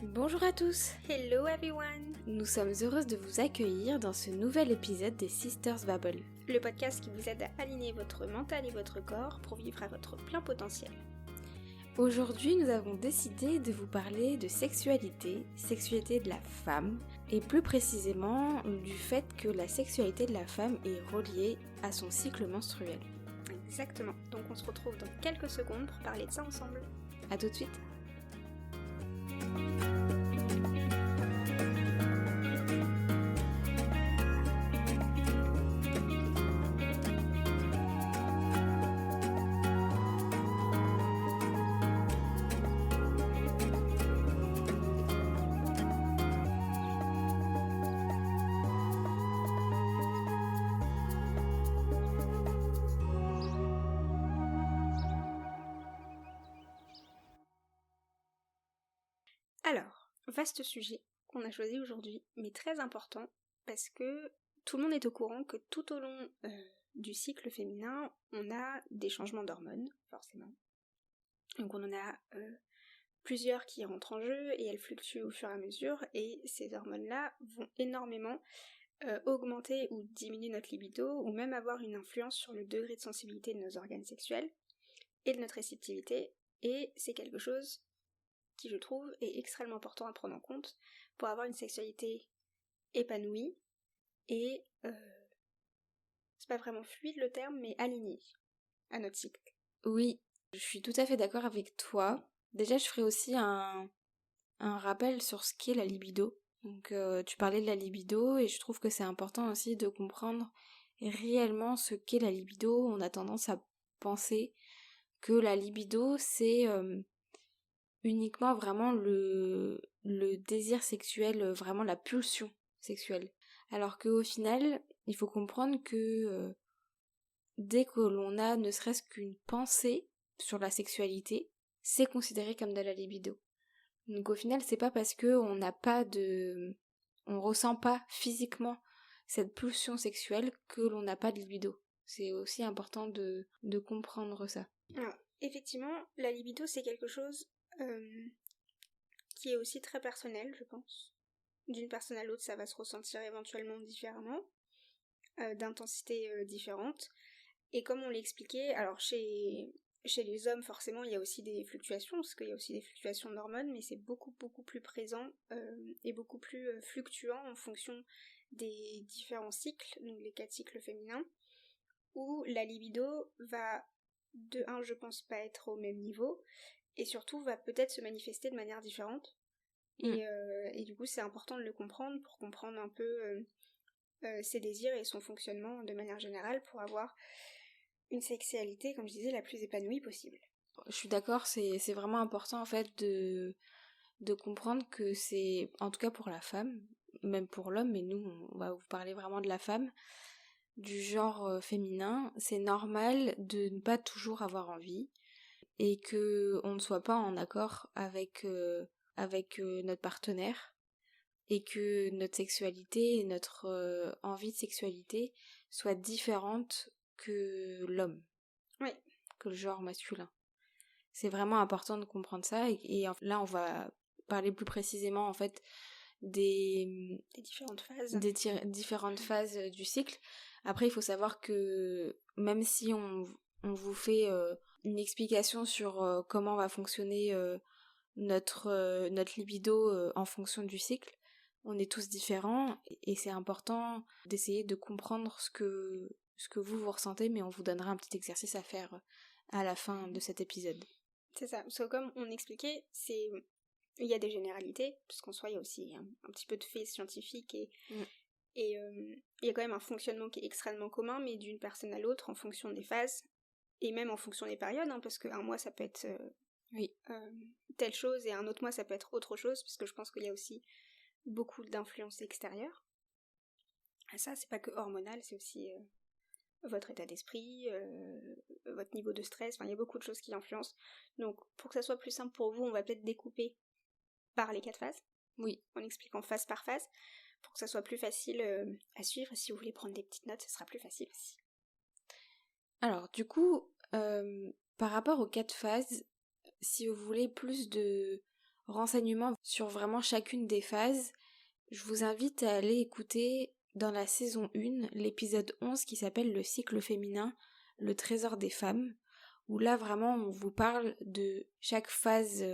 Bonjour à tous. Hello everyone. Nous sommes heureuses de vous accueillir dans ce nouvel épisode des Sisters Babble. Le podcast qui vous aide à aligner votre mental et votre corps pour vivre à votre plein potentiel. Aujourd'hui, nous avons décidé de vous parler de sexualité de la femme, et plus précisément du fait que la sexualité de la femme est reliée à son cycle menstruel. Exactement. Donc on se retrouve dans quelques secondes pour parler de ça ensemble. À tout de suite. Alors, vaste sujet qu'on a choisi aujourd'hui, mais très important, parce que tout le monde est au courant que tout au long du cycle féminin, on a des changements d'hormones, forcément. Donc on en a plusieurs qui rentrent en jeu et elles fluctuent au fur et à mesure, et ces hormones-là vont énormément augmenter ou diminuer notre libido, ou même avoir une influence sur le degré de sensibilité de nos organes sexuels et de notre réceptivité, et c'est quelque chose qui, je trouve, est extrêmement important à prendre en compte pour avoir une sexualité épanouie et, c'est pas vraiment fluide le terme, mais alignée à notre cycle. Oui, je suis tout à fait d'accord avec toi. Déjà, je ferai aussi un rappel sur ce qu'est la libido. Donc, tu parlais de la libido et je trouve que c'est important aussi de comprendre réellement ce qu'est la libido. On a tendance à penser que la libido, c'est uniquement vraiment le désir sexuel, vraiment la pulsion sexuelle. Alors qu'au final, il faut comprendre que dès que l'on a ne serait-ce qu'une pensée sur la sexualité, c'est considéré comme de la libido. Donc au final, c'est pas parce que on ressent pas physiquement cette pulsion sexuelle que l'on n'a pas de libido. C'est aussi important de comprendre ça. Alors, effectivement, la libido, c'est quelque chose qui est aussi très personnel, je pense. D'une personne à l'autre, ça va se ressentir éventuellement différemment, d'intensité différente. Et comme on l'expliquait, alors chez les hommes, forcément, il y a aussi des fluctuations, parce qu'il y a aussi des fluctuations d'hormones, mais c'est beaucoup plus présent et beaucoup plus fluctuant en fonction des différents cycles, donc les 4 cycles féminins, où la libido va, de un, je pense, pas être au même niveau, et surtout va peut-être se manifester de manière différente. Et du coup, c'est important de le comprendre pour comprendre un peu ses désirs et son fonctionnement de manière générale pour avoir une sexualité, comme je disais, la plus épanouie possible. Je suis d'accord, c'est vraiment important en fait de comprendre que c'est, en tout cas pour la femme, même pour l'homme, mais nous on va vous parler vraiment de la femme, du genre féminin, c'est normal de ne pas toujours avoir envie et que on ne soit pas en accord avec notre partenaire et que notre sexualité et notre envie de sexualité soient différentes que l'homme, Oui. que le genre masculin. C'est vraiment important de comprendre ça et là on va parler plus précisément en fait des différentes phases. Des différentes phases du cycle. Après il faut savoir que même si on vous fait une explication sur comment va fonctionner notre libido en fonction du cycle, on est tous différents et c'est important d'essayer de comprendre ce que vous ressentez, mais on vous donnera un petit exercice à faire à la fin de cet épisode. C'est ça, parce que comme on expliquait, il y a des généralités, parce qu'en soi il y a aussi un petit peu de faits scientifiques et il y a quand même un fonctionnement qui est extrêmement commun, mais d'une personne à l'autre en fonction des phases, et même en fonction des périodes, parce qu'un mois ça peut être telle chose et un autre mois ça peut être autre chose, parce que je pense qu'il y a aussi beaucoup d'influences extérieures. Et ça, c'est pas que hormonal, c'est aussi votre état d'esprit, votre niveau de stress, enfin il y a beaucoup de choses qui influencent. Donc pour que ça soit plus simple pour vous, on va peut-être découper par les 4 phases. Oui. En expliquant phase par phase, pour que ça soit plus facile à suivre. Et si vous voulez prendre des petites notes, ce sera plus facile aussi. Alors du coup, par rapport aux 4 phases, si vous voulez plus de renseignements sur vraiment chacune des phases, je vous invite à aller écouter dans la saison 1 l'épisode 11 qui s'appelle Le cycle féminin, le trésor des femmes, où là vraiment on vous parle de chaque phase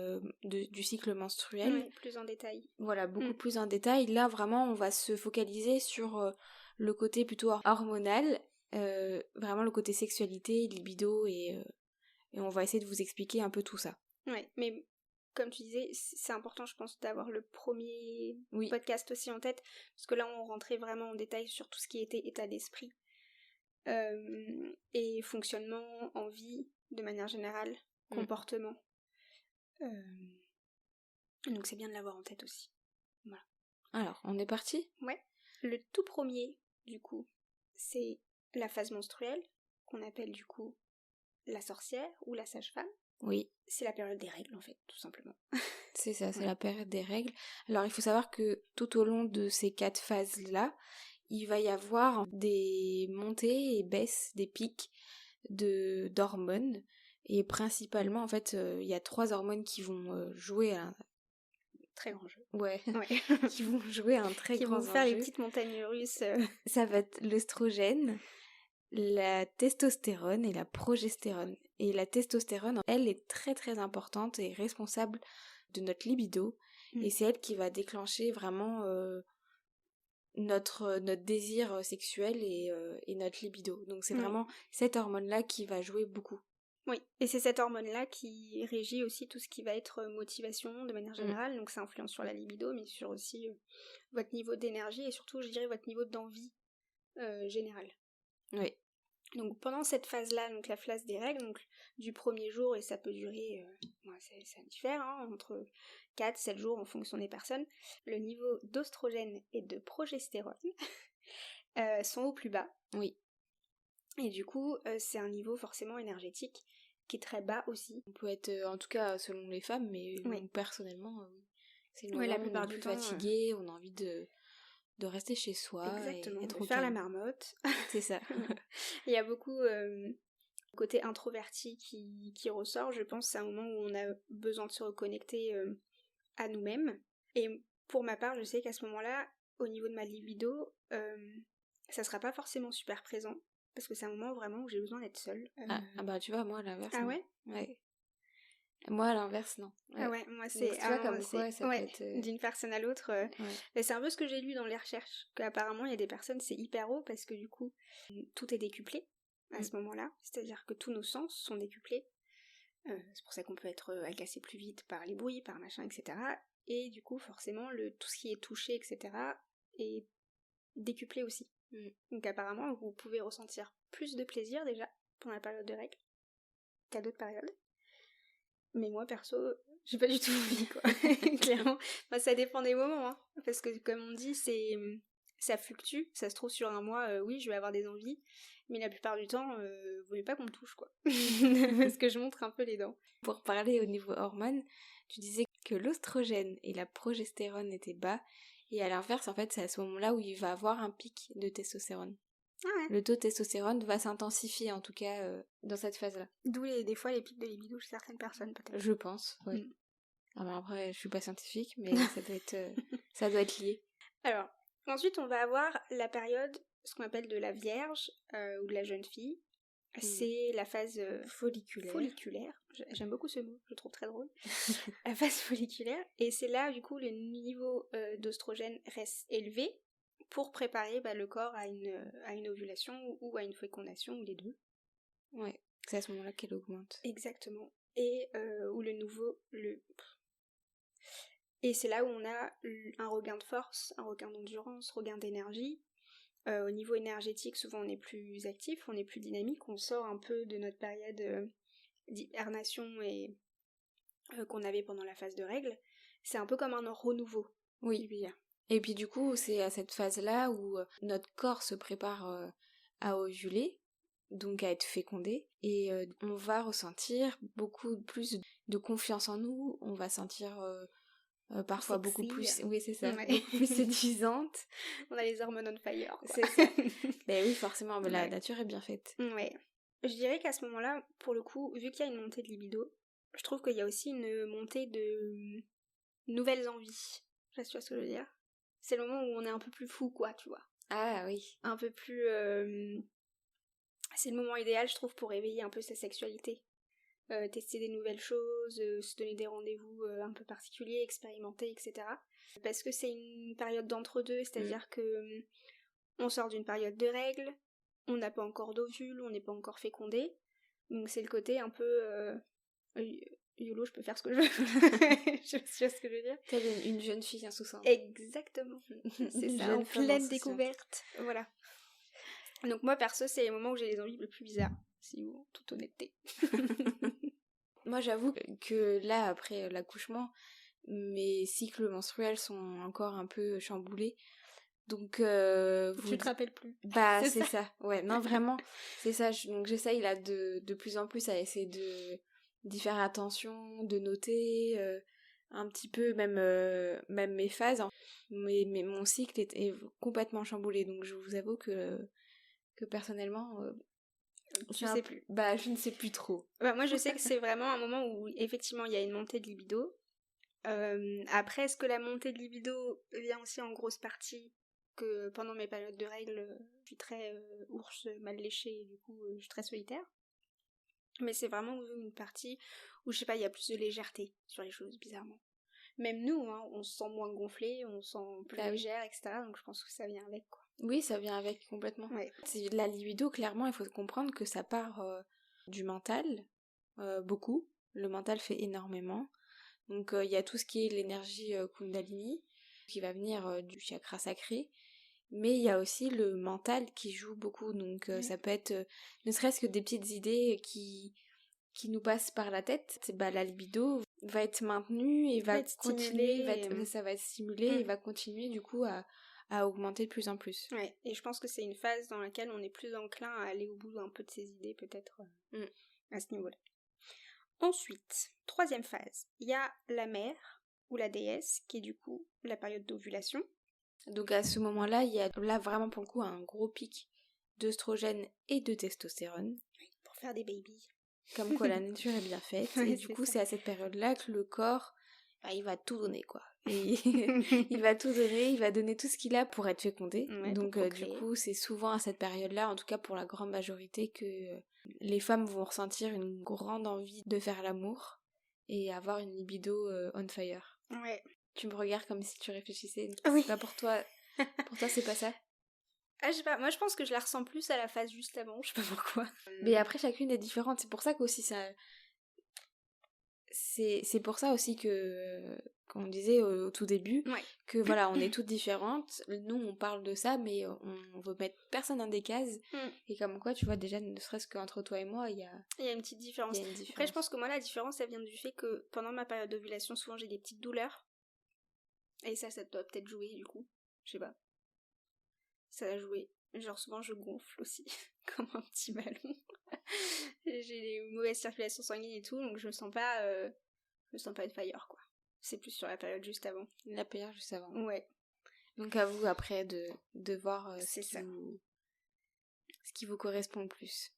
du cycle menstruel. Ouais, plus en détail. Voilà, beaucoup plus en détail. Là vraiment on va se focaliser sur le côté plutôt hormonal, vraiment le côté sexualité, libido et on va essayer de vous expliquer un peu tout ça. Ouais, mais comme tu disais, c'est important je pense d'avoir le premier podcast aussi en tête, parce que là on rentrait vraiment en détail sur tout ce qui était état d'esprit et fonctionnement, envie de manière générale, comportement. Donc c'est bien de l'avoir en tête aussi. Voilà. Alors, on est parti ? Ouais. Le tout premier, du coup, c'est la phase menstruelle, qu'on appelle du coup la sorcière ou la sage-femme. Oui. C'est la période des règles, en fait, tout simplement. C'est ça, c'est la période des règles. Alors, il faut savoir que tout au long de ces 4 phases-là, il va y avoir des montées et baisses, des pics d'hormones. Et principalement, en fait, il y a 3 hormones qui vont jouer un très grand jeu. Ouais. Qui vont jouer un très grand jeu. Qui vont faire les petites montagnes russes. Ça va être l'œstrogène, la testostérone et la progestérone. Et la testostérone, elle est très très importante et responsable de notre libido. Et c'est elle qui va déclencher vraiment notre désir sexuel et notre libido. Donc c'est vraiment cette hormone-là qui va jouer beaucoup. Oui, et c'est cette hormone-là qui régit aussi tout ce qui va être motivation de manière générale, donc ça influence sur la libido, mais sur aussi votre niveau d'énergie et surtout, je dirais, votre niveau d'envie générale. Oui. Donc pendant cette phase-là, donc la phase des règles, donc du premier jour, et ça peut durer, ça diffère, hein, entre 4-7 jours en fonction des personnes, le niveau d'oestrogène et de progestérone sont au plus bas. Oui. Et du coup, c'est un niveau forcément énergétique qui est très bas aussi. On peut être, en tout cas selon les femmes, mais personnellement, c'est le moment la où plupart on est plus du temps, fatigué, on a envie de rester chez soi. Exactement, et être de faire la marmotte. C'est ça. Il y a beaucoup côté introverti qui ressort, je pense, c'est un moment où on a besoin de se reconnecter à nous-mêmes. Et pour ma part, je sais qu'à ce moment-là, au niveau de ma libido, ça sera pas forcément super présent. Parce que c'est un moment vraiment où j'ai besoin d'être seule. Ah bah tu vois, moi à l'inverse. Ah non. ouais? Ouais. Moi à l'inverse, non. Ouais. Ah ouais, moi c'est... Donc, tu vois comme quoi ça peut être... d'une personne à l'autre. C'est un peu ce que j'ai lu dans les recherches. Qu'apparemment il y a des personnes, c'est hyper haut parce que du coup, tout est décuplé à ce moment-là. C'est-à-dire que tous nos sens sont décuplés. C'est pour ça qu'on peut être agacé plus vite par les bruits, par machin, etc. Et du coup, forcément, tout ce qui est touché, etc. est décuplé aussi. Donc apparemment, vous pouvez ressentir plus de plaisir déjà pendant la période de règles qu'à d'autres périodes. Mais moi, perso, j'ai pas du tout envie, quoi. Clairement. Moi, ça dépend des moments, hein. Parce que, comme on dit, ça fluctue. Ça se trouve sur un mois, oui, je vais avoir des envies. Mais la plupart du temps, vous voulez pas qu'on me touche, quoi. Parce que je montre un peu les dents. Pour parler au niveau hormones, tu disais que l'oestrogène et la progestérone étaient bas. Et à l'inverse, en fait, c'est à ce moment-là où il va avoir un pic de testostérone. Ah ouais. Le taux de testostérone va s'intensifier, en tout cas, dans cette phase-là. D'où des fois les pics de libido chez certaines personnes, peut-être. Je pense, oui. Ah bah après, je suis pas scientifique, mais ça doit être lié. Alors, ensuite, on va avoir la période, ce qu'on appelle de la vierge, ou de la jeune fille. C'est la phase folliculaire. J'aime beaucoup ce mot, je le trouve très drôle. La phase folliculaire. Et c'est là, du coup, le niveau d'oestrogène reste élevé pour préparer le corps à une ovulation ou à une fécondation, ou les deux. Ouais, c'est à ce moment-là qu'elle augmente. Exactement. Et où Et c'est là où on a un regain de force, un regain d'endurance, regain d'énergie. Au niveau énergétique, souvent on est plus actif, on est plus dynamique, on sort un peu de notre période d'hibernation et qu'on avait pendant la phase de règles. C'est un peu comme un renouveau. Oui. Et puis du coup, c'est à cette phase-là où notre corps se prépare à ovuler, donc à être fécondé, et on va ressentir beaucoup plus de confiance en nous, on va sentir... parfois sexy. Beaucoup plus, oui c'est ça, beaucoup plus séduisante. On a les hormones on fire, quoi. C'est ça. Ben oui, forcément, mais la nature est bien faite. Ouais. Je dirais qu'à ce moment-là, pour le coup, vu qu'il y a une montée de libido, je trouve qu'il y a aussi une montée nouvelles envies. Je sais pas si tu vois ce que je veux dire. C'est le moment où on est un peu plus fou, quoi, tu vois. Ah oui. Un peu plus... C'est le moment idéal, je trouve, pour éveiller un peu sa sexualité. Tester des nouvelles choses, se donner des rendez-vous un peu particuliers, expérimenter, etc. Parce que c'est une période d'entre-deux, c'est-à-dire que on sort d'une période de règles, on n'a pas encore d'ovules, on n'est pas encore fécondé, donc c'est le côté un peu YOLO, je peux faire ce que je veux. Je sais pas ce que je veux dire. Telle une jeune fille insouciante. Exactement. C'est Une ça, jeune en femme pleine insouciante. découverte. Voilà. Donc moi, perso, c'est les moments où j'ai les envies les plus bizarres, si en toute honnêteté. Moi, j'avoue que là, après l'accouchement, mes cycles menstruels sont encore un peu chamboulés. Donc, Tu te rappelles plus. Bah, C'est c'est ça. ça. Ouais, non, vraiment, c'est ça. Donc, j'essaye là de plus en plus à essayer d'y faire attention, de noter un petit peu même mes phases. Mais mon cycle est complètement chamboulé. Donc, je vous avoue que personnellement, Tu sais plus. Bah, je ne sais plus trop. Bah, moi, je sais que c'est vraiment un moment où, effectivement, il y a une montée de libido. Après, est-ce que la montée de libido vient aussi en grosse partie que pendant mes périodes de règles, je suis très ours mal léché et du coup, je suis très solitaire. Mais c'est vraiment une partie où, je sais pas, il y a plus de légèreté sur les choses, bizarrement. Même nous, hein, on se sent moins gonflé, on se sent plus Ah oui. légère, etc. Donc je pense que ça vient avec, quoi. Oui, ça vient avec complètement. Ouais. C'est la libido, clairement, il faut comprendre que ça part du mental, beaucoup. Le mental fait énormément. Donc il y a tout ce qui est l'énergie Kundalini, qui va venir du chakra sacré. Mais il y a aussi le mental qui joue beaucoup. Donc ça peut être ne serait-ce que des petites idées qui nous passent par la tête. Bah, la libido va être maintenue et va continuer, ça va être stimulé et va continuer du coup à augmenter de plus en plus. Ouais, et je pense que c'est une phase dans laquelle on est plus enclin à aller au bout d'un peu de ses idées, peut-être, à ce niveau-là. Ensuite, troisième phase, il y a la mère, ou la déesse, qui est du coup la période d'ovulation. Donc à ce moment-là, il y a là vraiment pour le coup un gros pic d'œstrogène et de testostérone. Pour faire des babies. Comme quoi la nature est bien faite. Ouais, et du coup, c'est à cette période-là que le corps, bah, il va tout donner, quoi. Et il va tout donner, il va donner tout ce qu'il a pour être fécondé. Ouais, donc du coup, c'est souvent à cette période-là, en tout cas pour la grande majorité, que les femmes vont ressentir une grande envie de faire l'amour et avoir une libido on fire. Ouais. Tu me regardes comme si tu réfléchissais. Oui. C'est pas pour toi. Pour toi, c'est pas ça? Ah, je sais pas, moi je pense que je la ressens plus à la phase juste avant, je sais pas pourquoi. Mais après, chacune est différente. C'est pour ça qu'aussi ça... C'est pour ça aussi que, qu'on disait au tout début, que voilà, on est toutes différentes. Nous, on parle de ça, mais on veut mettre personne dans des cases. Et comme quoi, tu vois, déjà, ne serait-ce qu'entre toi et moi, il y a une petite différence. Après, je pense que moi, la différence, elle vient du fait que pendant ma période d'ovulation, souvent j'ai des petites douleurs. Et ça doit peut-être jouer, du coup. Je sais pas. Ça a joué. Genre, souvent, je gonfle aussi, comme un petit ballon. J'ai une mauvaise circulation sanguine et tout, donc je me sens pas être fire, quoi. C'est plus sur la période juste avant. La période juste avant. Ouais. Donc à vous, après, de voir ce qui vous correspond le plus.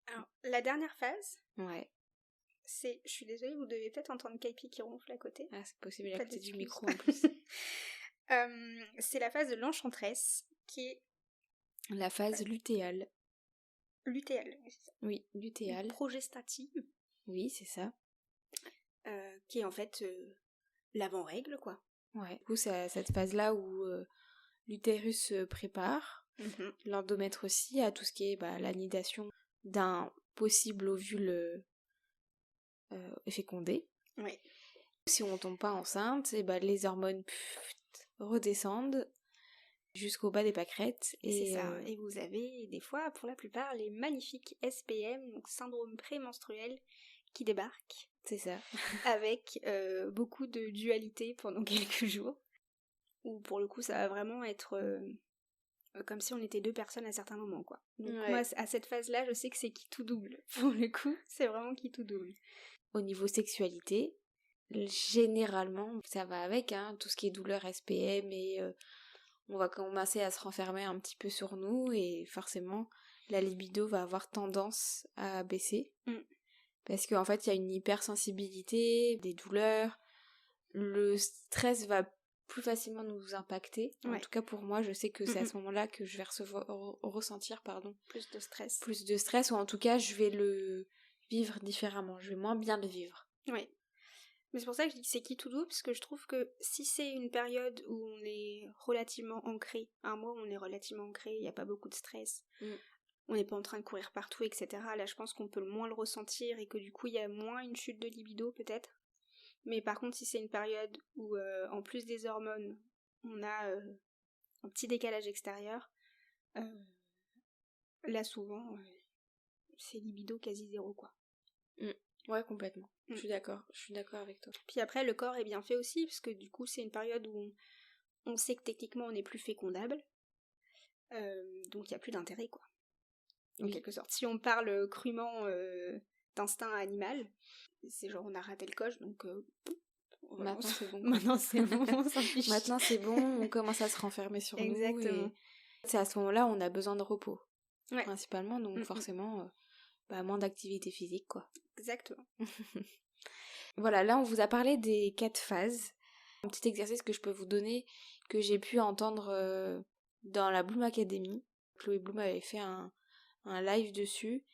Alors, la dernière phase... Ouais. C'est... Je suis désolée, vous devez peut-être entendre Kaipi qui ronfle à côté. Ah, c'est possible, il est à côté du micro en plus. C'est la phase de l'enchanteresse, qui est... La phase lutéale. Lutéale, oui, c'est ça. Oui, lutéale. Progestative. Oui, c'est ça. Qui est en fait l'avant-règle, quoi. Ouais. Du coup, c'est à cette phase-là où l'utérus se prépare, l'endomètre aussi, à tout ce qui est l'anidation d'un possible ovule fécondé. Ouais. Si on tombe pas enceinte, et les hormones redescendent jusqu'au bas des pâquerettes. C'est ça. Et vous avez des fois, pour la plupart, les magnifiques SPM, donc syndrome prémenstruel, qui débarquent. C'est ça. Avec beaucoup de dualité pendant quelques jours. Où pour le coup, ça va vraiment être comme si on était deux personnes à certains moments, quoi. Donc moi, à cette phase-là, je sais que c'est qui tout double. Pour le coup, c'est vraiment qui tout double. Au niveau sexualité, généralement, ça va avec, hein, tout ce qui est douleur SPM et on va commencer à se renfermer un petit peu sur nous et forcément, la libido va avoir tendance à baisser. Parce qu'en fait, il y a une hypersensibilité, des douleurs, le stress va plus facilement nous impacter. En Ouais. tout cas pour moi, je sais que c'est à ce moment-là que je vais ressentir plus de stress, ou en tout cas je vais le vivre différemment, je vais moins bien le vivre. Oui. Mais c'est pour ça que je dis que c'est qui tout doux, parce que je trouve que si c'est une période où on est relativement ancré, un mois où on est relativement ancré, il n'y a pas beaucoup de stress, on n'est pas en train de courir partout, etc. Là, je pense qu'on peut moins le ressentir et que du coup, il y a moins une chute de libido, peut-être. Mais par contre, si c'est une période où, en plus des hormones, on a un petit décalage extérieur, là, souvent, c'est libido quasi zéro, quoi. Ouais, complètement. Je suis d'accord avec toi. Puis après, le corps est bien fait aussi, parce que du coup, c'est une période où on sait que techniquement, on n'est plus fécondable. Donc, il n'y a plus d'intérêt, quoi. En quelque sorte. Si on parle crûment d'instinct animal, c'est genre on a raté le coche, donc maintenant c'est bon. Maintenant c'est bon, on s'en fiche. Maintenant c'est bon, on commence à se renfermer sur Exactement. nous. Et c'est à ce moment-là où on a besoin de repos, ouais. Principalement, donc forcément moins d'activité physique, quoi. Exactement. Voilà, là on vous a parlé des 4 phases. Un petit exercice que je peux vous donner, que j'ai pu entendre dans la Bloom Academy. Chloé Bloom avait fait un live dessus,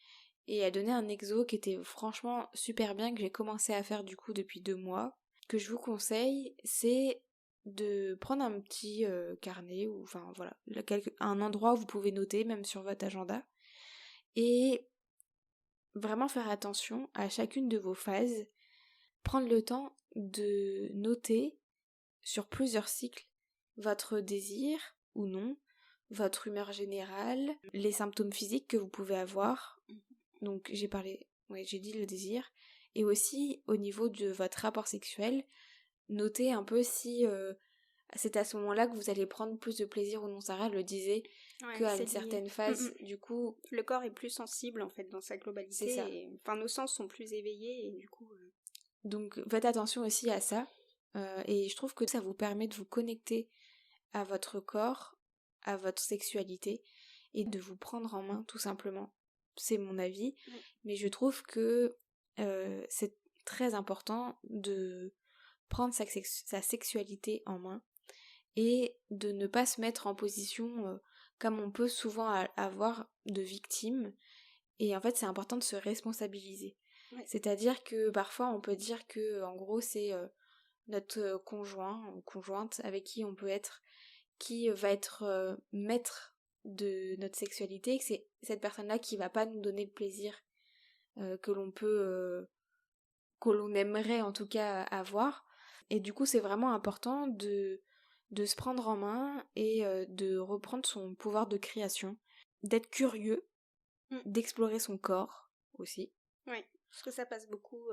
et elle donnait un exo qui était franchement super bien, que j'ai commencé à faire du coup depuis 2 mois. Que je vous conseille, c'est de prendre un petit carnet, ou enfin voilà, un endroit où vous pouvez noter, même sur votre agenda, et vraiment faire attention à chacune de vos phases, prendre le temps de noter sur plusieurs cycles votre désir ou non, votre humeur générale, les symptômes physiques que vous pouvez avoir. Donc j'ai dit le désir, et aussi au niveau de votre rapport sexuel, notez un peu si c'est à ce moment-là que vous allez prendre plus de plaisir ou non. Sarah le disait, qu'à une certaine phase, du coup... Le corps est plus sensible, en fait, dans sa globalité. C'est ça. Enfin, nos sens sont plus éveillés, et du coup... Donc, faites attention aussi à ça. Et je trouve que ça vous permet de vous connecter à votre corps, à votre sexualité, et de vous prendre en main, tout simplement. C'est mon avis. Mais je trouve que c'est très important de prendre sa sexualité en main, et de ne pas se mettre en position, comme on peut souvent avoir, de victime. Et en fait, c'est important de se responsabiliser. Ouais. C'est-à-dire que parfois, on peut dire que, en gros, c'est notre conjoint ou conjointe avec qui on peut être, qui va être maître de notre sexualité, et que c'est cette personne-là qui va pas nous donner le plaisir que l'on aimerait en tout cas avoir. Et du coup, c'est vraiment important de se prendre en main, et de reprendre son pouvoir de création, d'être curieux, d'explorer son corps aussi. Oui, parce que ça passe beaucoup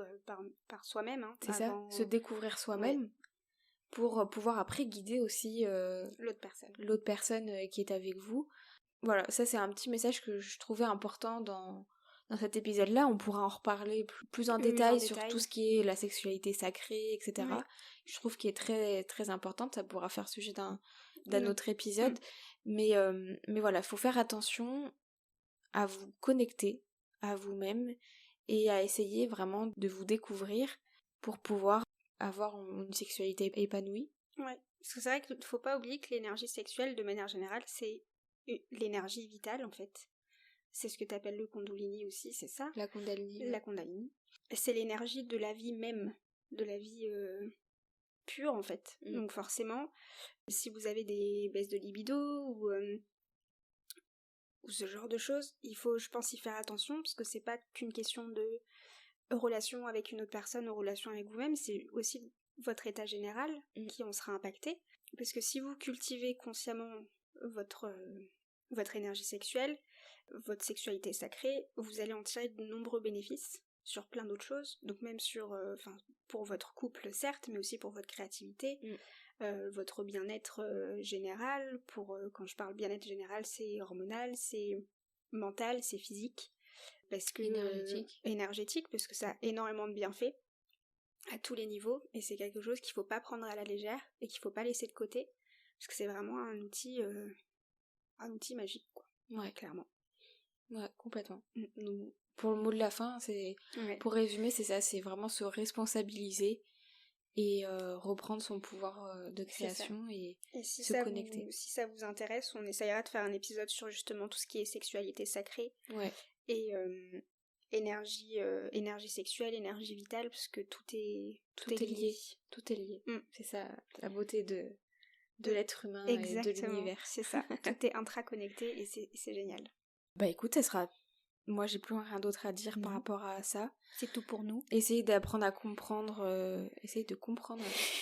par soi-même. Hein, c'est ça, se découvrir soi-même, pour pouvoir après guider aussi l'autre personne qui est avec vous. Voilà, ça c'est un petit message que je trouvais important dans cet épisode-là. On pourra en reparler plus en détail sur tout ce qui est la sexualité sacrée, etc. Oui. Je trouve qu'il est très, très importante. Ça pourra faire sujet d'un autre épisode. Mais voilà, il faut faire attention à vous connecter à vous-même, et à essayer vraiment de vous découvrir pour pouvoir avoir une sexualité épanouie. Ouais, parce que c'est vrai qu'il ne faut pas oublier que l'énergie sexuelle, de manière générale, c'est l'énergie vitale, en fait. C'est ce que tu appelles le Kundalini aussi, c'est ça ? La Kundalini. La Kundalini. C'est l'énergie de la vie même, de la vie pure, en fait. Donc forcément, si vous avez des baisses de libido ou ce genre de choses, il faut, je pense, y faire attention, parce que c'est pas qu'une question de relation avec une autre personne ou relation avec vous-même, c'est aussi votre état général qui en sera impacté. Parce que si vous cultivez consciemment votre énergie sexuelle, votre sexualité sacrée, vous allez en tirer de nombreux bénéfices sur plein d'autres choses, donc même sur, pour votre couple certes, mais aussi pour votre créativité, votre bien-être général. Quand je parle bien-être général, c'est hormonal, c'est mental, c'est physique, parce que énergétique, parce que ça a énormément de bienfaits à tous les niveaux, et c'est quelque chose qu'il faut pas prendre à la légère et qu'il faut pas laisser de côté, parce que c'est vraiment un outil magique, quoi. Ouais, clairement. Ouais, complètement. Pour le mot de la fin, c'est pour résumer, c'est ça, c'est vraiment se responsabiliser et reprendre son pouvoir de création et si se connecter. Si ça vous intéresse, on essayera de faire un épisode sur justement tout ce qui est sexualité sacrée et énergie sexuelle, énergie vitale, parce que tout est lié. Tout est lié. C'est ça la beauté de l'être humain. Exactement, et de l'univers. C'est ça. Tout est intraconnecté et c'est génial. Bah écoute, moi j'ai plus rien d'autre à dire par rapport à ça. C'est tout pour nous. Essayez d'apprendre à comprendre,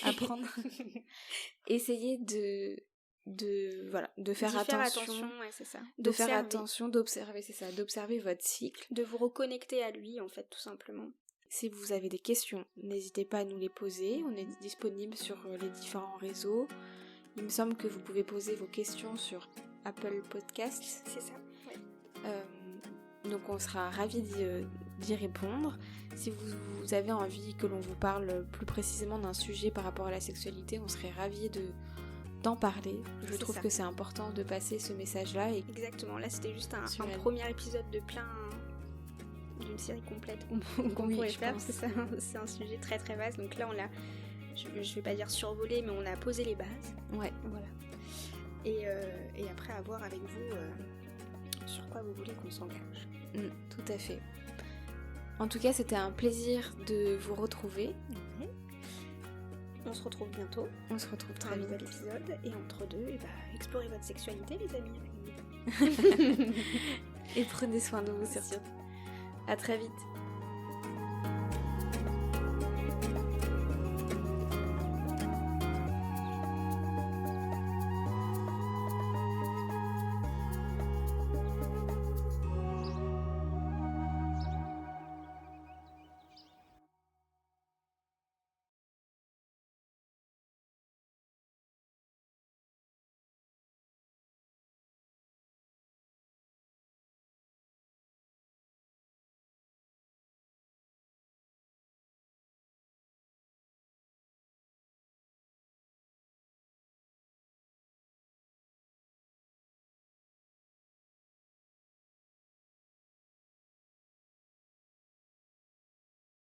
apprendre. Essayez de faire attention. C'est ça. De faire attention, d'observer, c'est ça, d'observer votre cycle. De vous reconnecter à lui, en fait, tout simplement. Si vous avez des questions, n'hésitez pas à nous les poser. On est disponible sur les différents réseaux. Il me semble que vous pouvez poser vos questions sur Apple Podcasts. C'est ça, ouais. Donc on sera ravis d'y répondre. Si vous avez envie que l'on vous parle plus précisément d'un sujet par rapport à la sexualité, on serait ravis d'en parler. Je trouve que c'est important de passer ce message-là. Exactement, là c'était juste un premier épisode d'une série complète qu'on pourrait faire, parce que c'est un sujet très très vaste. Donc là je vais pas dire survolé, mais on a posé les bases. Ouais. Voilà. Et après à voir avec vous sur quoi vous voulez qu'on s'engage. Tout à fait. En tout cas, c'était un plaisir de vous retrouver. On se retrouve bientôt. On se retrouve très vite. Un nouvel épisode. Et entre deux, explorez votre sexualité, les amis. Et prenez soin de vous surtout. À très vite.